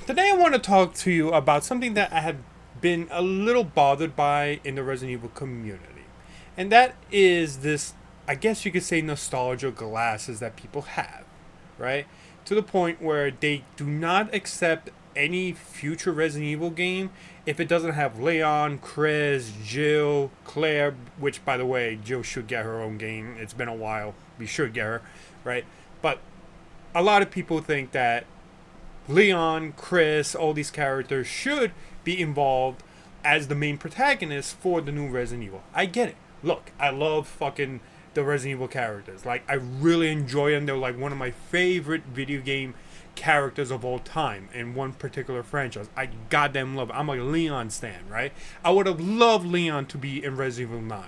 Today I want to talk to you about something that I have been a little bothered by in the Resident Evil community. And that is this, I guess you could say, nostalgia glasses that people have, right? To the point where they do not accept any future Resident Evil game if it doesn't have Leon, Chris, Jill, Claire, which, by the way, Jill should get her own game. It's been a while. We should get her, right? But a lot of people think that Leon, Chris, all these characters should be involved as the main protagonists for the new Resident Evil. I get it. Look, I love fucking the Resident Evil characters. Like, I really enjoy them. They're like one of my favorite video game characters of all time in one particular franchise. I goddamn love it. I'm a Leon stan, right? I would have loved Leon to be in Resident Evil 9,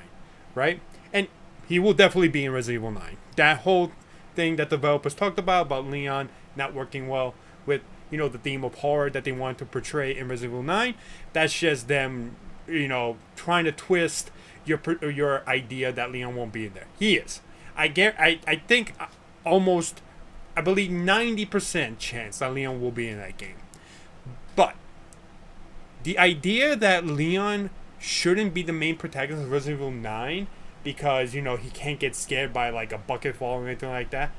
right? And he will definitely be in Resident Evil 9. That whole thing that developers talked about Leon not working well with, the theme of horror that they want to portray in Resident Evil 9, that's just them, trying to twist your idea that Leon won't be in there. He is. I think almost, I believe 90% chance that Leon will be in that game. But the idea that Leon shouldn't be the main protagonist of Resident Evil 9 because, he can't get scared by like a bucket fall or anything like that.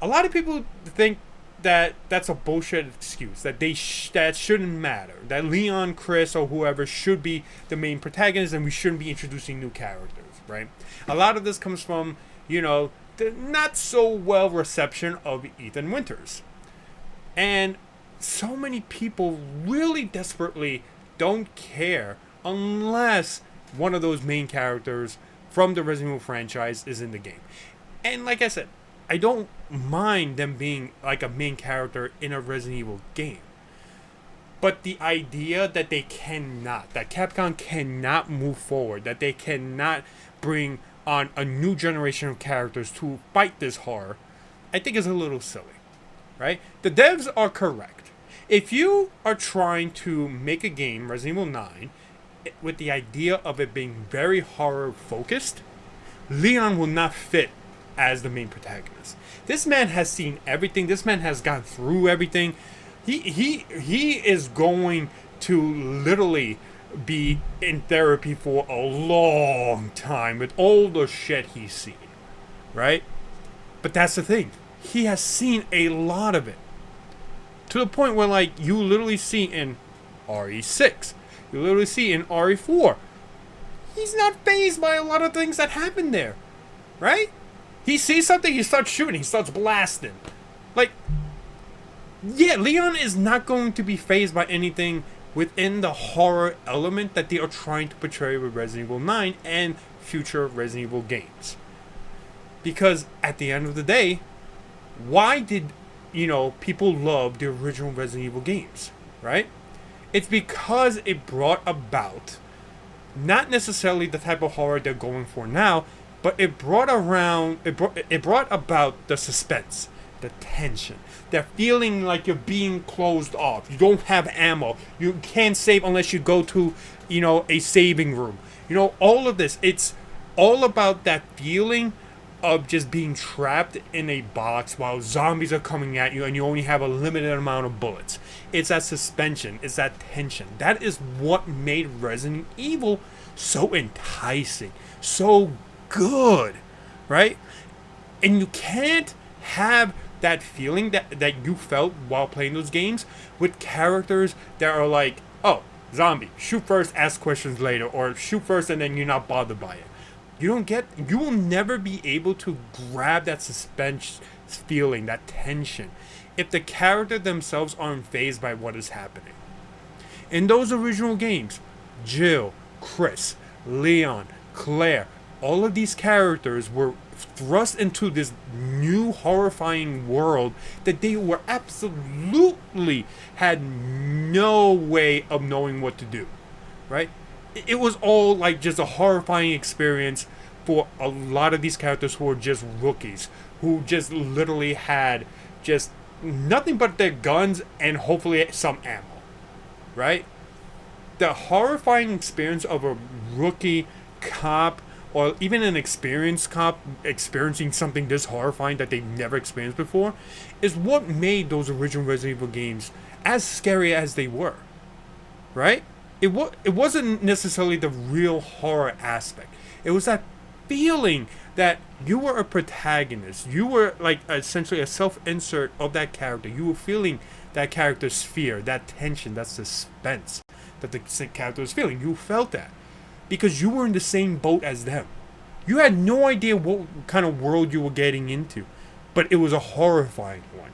A lot of people think that that's a bullshit excuse, that that shouldn't matter, that Leon, Chris, or whoever should be the main protagonist and we shouldn't be introducing new characters, right? A lot of this comes from, the not so well reception of Ethan Winters. And so many people really desperately don't care unless one of those main characters from the Resident Evil franchise is in the game. And like I said, I don't mind them being like a main character in a Resident Evil game. But the idea that that Capcom cannot move forward, that they cannot bring on a new generation of characters to fight this horror, I think is a little silly, right? The devs are correct. If you are trying to make a game, Resident Evil 9, with the idea of it being very horror focused, Leon will not fit as the main protagonist. This man has seen everything. This man has gone through everything. He is going to literally be in therapy for a long time with all the shit he's seen, right? But that's the thing. He has seen a lot of it. To the point where, like, you literally see in RE6, you literally see in RE4, he's not fazed by a lot of things that happen there, right? He sees something, he starts shooting, he starts blasting. Like, yeah, Leon is not going to be fazed by anything within the horror element that they are trying to portray with Resident Evil 9 and future Resident Evil games. Because at the end of the day, why did, people love the original Resident Evil games, right? It's because it brought about not necessarily the type of horror they're going for now, but it brought about the suspense, the tension, the feeling like you're being closed off. You don't have ammo. You can't save unless you go to, a saving room. All of this. It's all about that feeling of just being trapped in a box while zombies are coming at you and you only have a limited amount of bullets. It's that suspension. It's that tension. That is what made Resident Evil so enticing, so good, right? And you can't have that feeling that you felt while playing those games with characters that are like, oh, zombie, shoot first, ask questions later, or shoot first and then you're not bothered by it. You will never be able to grab that suspense feeling, that tension, if the character themselves aren't fazed by what is happening. In those original games, Jill, Chris, Leon, Claire, all of these characters were thrust into this new horrifying world that they were absolutely had no way of knowing what to do, right? It was all like just a horrifying experience for a lot of these characters who were just rookies, who just literally had just nothing but their guns and hopefully some ammo, right? The horrifying experience of a rookie cop or even an experienced cop experiencing something this horrifying that they've never experienced before is what made those original Resident Evil games as scary as they were, right? It wasn't necessarily the real horror aspect. It was that feeling that you were a protagonist. You were like essentially a self-insert of that character. You were feeling that character's fear, that tension, that suspense that the character was feeling. You felt that because you were in the same boat as them. You had no idea what kind of world you were getting into, but it was a horrifying one.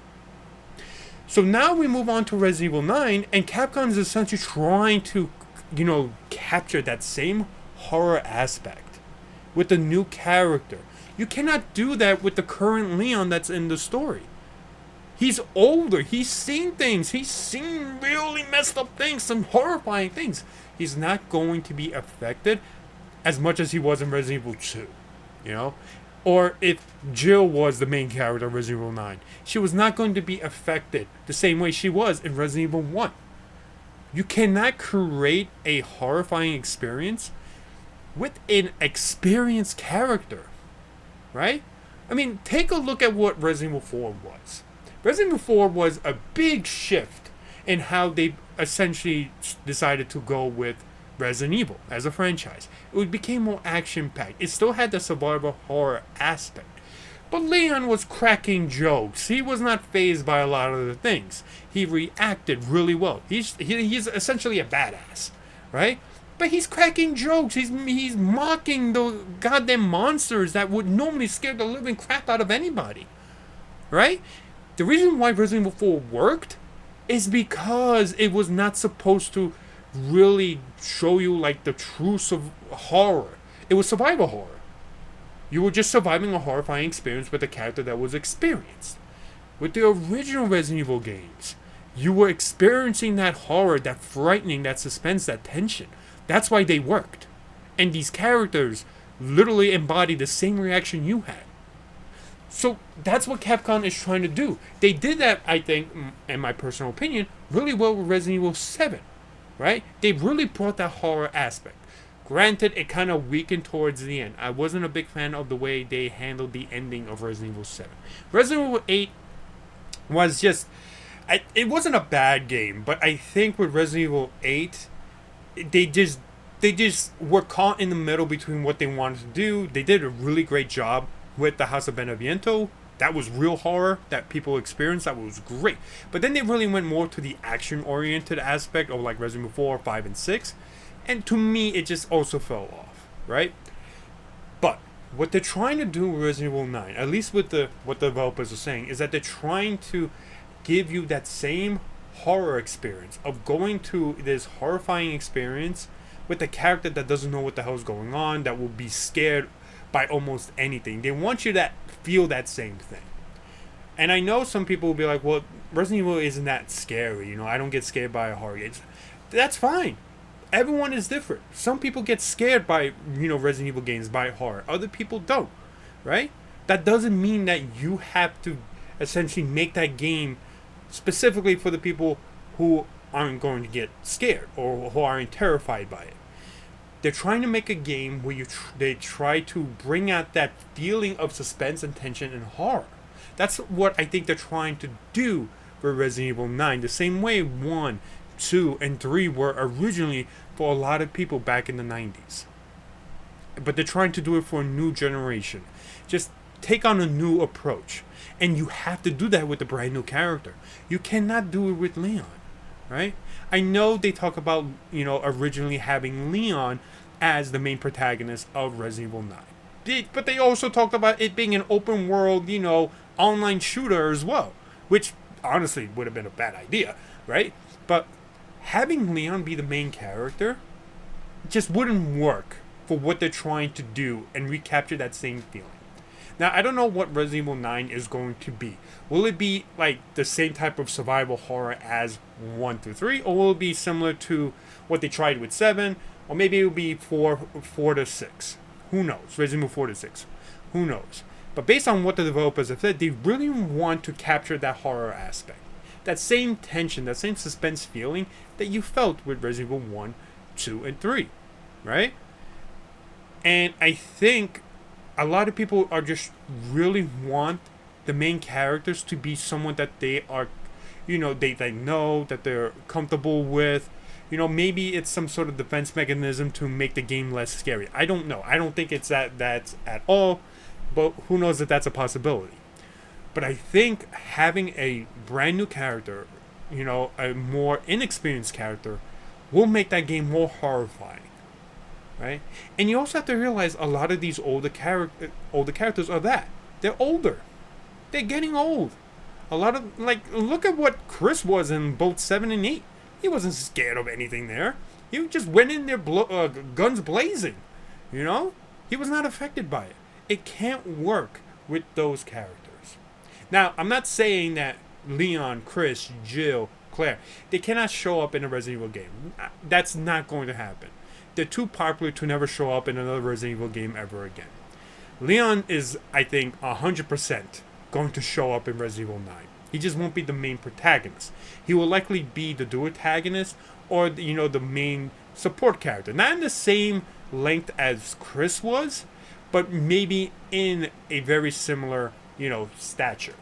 So now we move on to Resident Evil 9, and Capcom is essentially trying to, capture that same horror aspect with the new character. You cannot do that with the current Leon that's in the story. He's older. He's seen things. He's seen really messed up things, some horrifying things. He's not going to be affected as much as he was in Resident Evil 2, Or if Jill was the main character of Resident Evil 9, she was not going to be affected the same way she was in Resident Evil 1. You cannot create a horrifying experience with an experienced character, right? I mean, take a look at what Resident Evil 4 was. Resident Evil 4 was a big shift in how they essentially decided to go with Resident Evil as a franchise. It became more action-packed. It still had the survival horror aspect. But Leon was cracking jokes. He was not fazed by a lot of the things. He reacted really well. He's essentially a badass, right? But he's cracking jokes. He's mocking the goddamn monsters that would normally scare the living crap out of anybody, right? The reason why Resident Evil 4 worked is because it was not supposed to really show you like the truths of horror. It was survival horror. You were just surviving a horrifying experience with a character that was experienced. With the original Resident Evil games, you were experiencing that horror, that frightening, that suspense, that tension. That's why they worked. And these characters literally embody the same reaction you had. So that's what Capcom is trying to do. They did that, I think, in my personal opinion, really well with Resident Evil 7. Right? They really brought that horror aspect. Granted, it kind of weakened towards the end. I wasn't a big fan of the way they handled the ending of Resident Evil 7. Resident Evil 8 was just... it wasn't a bad game, but I think with Resident Evil 8, they just were caught in the middle between what they wanted to do. They did a really great job with the House of Beneviento. That was real horror that people experienced. That was great. But then they really went more to the action-oriented aspect of like Resident Evil 4, 5, and 6. And to me, it just also fell off, right? But what they're trying to do with Resident Evil 9, at least with what the developers are saying, is that they're trying to give you that same horror experience of going to this horrifying experience with a character that doesn't know what the hell's going on, that will be scared by almost anything. They want you to feel that same thing. And I know some people will be like, well, Resident Evil isn't that scary, I don't get scared by horror games. That's fine. Everyone is different. Some people get scared by, Resident Evil games, by horror. Other people don't, right? That doesn't mean that you have to essentially make that game specifically for the people who aren't going to get scared or who aren't terrified by it. They're trying to make a game where they try to bring out that feeling of suspense and tension and horror. That's what I think they're trying to do for Resident Evil 9. The same way 1, 2, and 3 were originally for a lot of people back in the 90s. But they're trying to do it for a new generation. Just take on a new approach. And you have to do that with a brand new character. You cannot do it with Leon, right? I know they talk about, originally having Leon as the main protagonist of Resident Evil 9. But they also talked about it being an open world, online shooter as well. Which, honestly, would have been a bad idea, right? But having Leon be the main character just wouldn't work for what they're trying to do and recapture that same feeling. Now, I don't know what Resident Evil 9 is going to be. Will it be like the same type of survival horror as 1 through 3? Or will it be similar to what they tried with 7? Or maybe it will be 4 to 6. Who knows? Resident Evil 4 to 6. Who knows? But based on what the developers have said, they really want to capture that horror aspect. That same tension, that same suspense feeling that you felt with Resident Evil 1, 2, and 3. Right? And I think a lot of people are just really want the main characters to be someone that they are they know that they're comfortable with. Maybe it's some sort of defense mechanism to make the game less scary. I don't know. I don't think it's that's at all, but who knows if that's a possibility. But I think having a brand new character, a more inexperienced character, will make that game more horrifying, right? And you also have to realize a lot of these older characters are that they're older, they're getting old. A lot of look at what Chris was in both 7 and 8. He wasn't scared of anything there. He just went in there, guns blazing. He was not affected by it. It can't work with those characters. Now, I'm not saying that Leon, Chris, Jill, Claire, they cannot show up in a Resident Evil game. That's not going to happen. They're too popular to never show up in another Resident Evil game ever again. Leon is, I think, 100% going to show up in Resident Evil 9. He just won't be the main protagonist. He will likely be the dual antagonist or, the main support character. Not in the same length as Chris was, but maybe in a very similar, stature.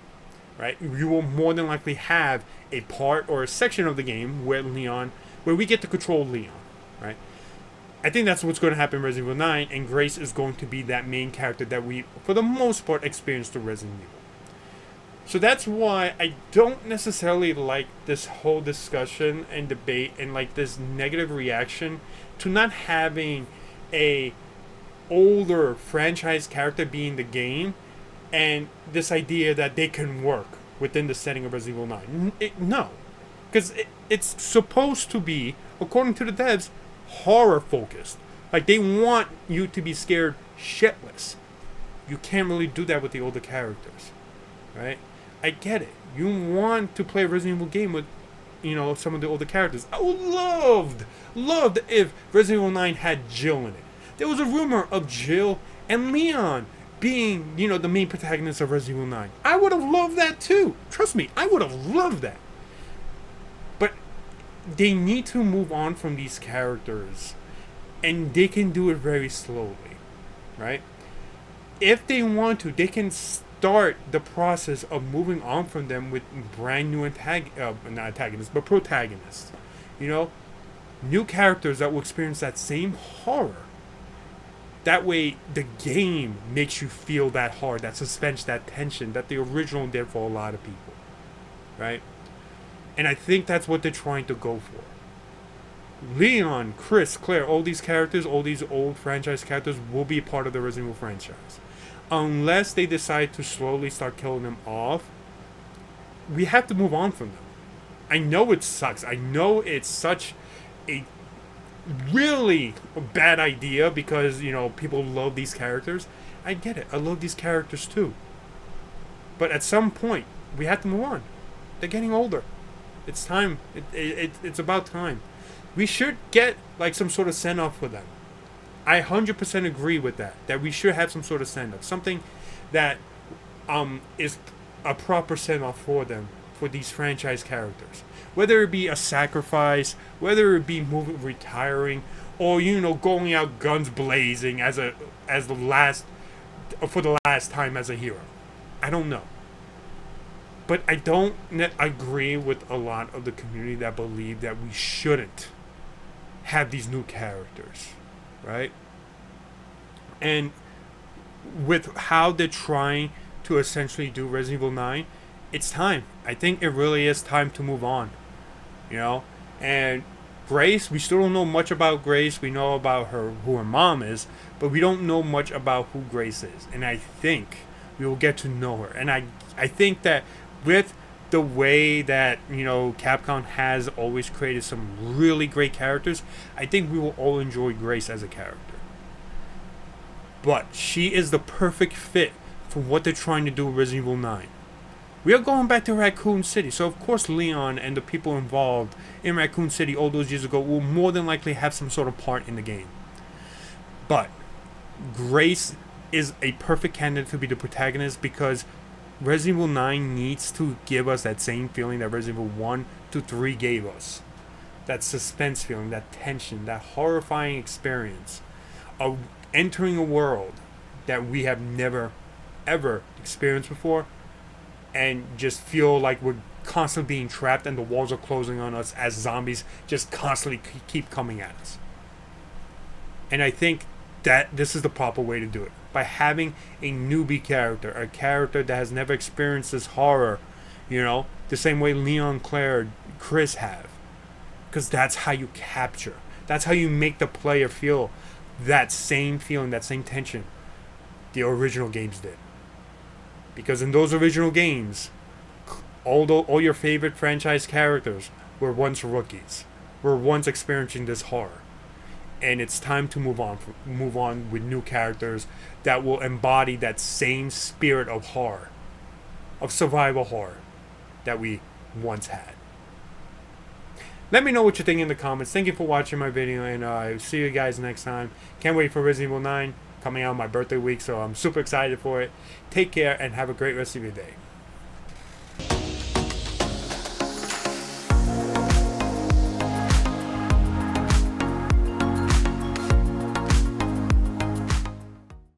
Right? You will more than likely have a part or a section of the game where we get to control Leon. Right? I think that's what's going to happen in Resident Evil 9, and Grace is going to be that main character that we, for the most part, experience through Resident Evil. So that's why I don't necessarily like this whole discussion and debate and this negative reaction to not having a older franchise character be in the game, and this idea that they can work within the setting of Resident Evil 9. No. Because it's supposed to be, according to the devs, horror focused. They want you to be scared shitless. You can't really do that with the older characters. Right? I get it. You want to play a Resident Evil game with, some of the older characters. I would loved if Resident Evil 9 had Jill in it. There was a rumor of Jill and Leon being, the main protagonist of Resident Evil 9. I would have loved that too. Trust me, I would have loved that. But they need to move on from these characters, and they can do it very slowly, right? If they want to, they can start the process of moving on from them with brand new not antagonists, but protagonists. New characters that will experience that same horror. That way, the game makes you feel that horror, that suspense, that tension that the original did for a lot of people, right? And I think that's what they're trying to go for. Leon, Chris, Claire, all these characters, all these old franchise characters will be part of the Resident Evil franchise. Unless they decide to slowly start killing them off, we have to move on from them. I know it sucks. I know it's such a really bad idea because, people love these characters. I get it. I love these characters too. But at some point, we have to move on. They're getting older. It's time. It's about time. We should get some sort of send-off for them. I 100% agree with that. That we should have some sort of send-off. Something that is a proper send-off for them, for these franchise characters. Whether it be a sacrifice, whether it be retiring, or going out guns blazing for the last time as a hero. I don't know. But I don't agree with a lot of the community that believe that we shouldn't have these new characters, right? And with how they're trying to essentially do Resident Evil 9, it's time. I think it really is time to move on. And Grace, we still don't know much about Grace. We know about who her mom is, but we don't know much about who Grace is. And I think we will get to know her. And I think that with the way that, Capcom has always created some really great characters, I think we will all enjoy Grace as a character. But she is the perfect fit for what they're trying to do with Resident Evil 9. We are going back to Raccoon City, so of course Leon and the people involved in Raccoon City all those years ago will more than likely have some sort of part in the game. But Grace is a perfect candidate to be the protagonist because Resident Evil 9 needs to give us that same feeling that Resident Evil 1 to 3 gave us. That suspense feeling, that tension, that horrifying experience of entering a world that we have never, ever experienced before and just feel like we're constantly being trapped and the walls are closing on us as zombies just constantly keep coming at us. And I think that this is the proper way to do it. By having a newbie character, a character that has never experienced this horror, the same way Leon, Claire, Chris have. Because that's how you capture. That's how you make the player feel that same feeling, that same tension the original games did. Because in those original games, all your favorite franchise characters were once rookies, were once experiencing this horror. And it's time to move on with new characters that will embody that same spirit of horror, of survival horror that we once had. Let me know what you think in the comments. Thank you for watching my video, and I'll see you guys next time. Can't wait for Resident Evil 9 coming out on my birthday week, so I'm super excited for it. Take care and have a great rest of your day.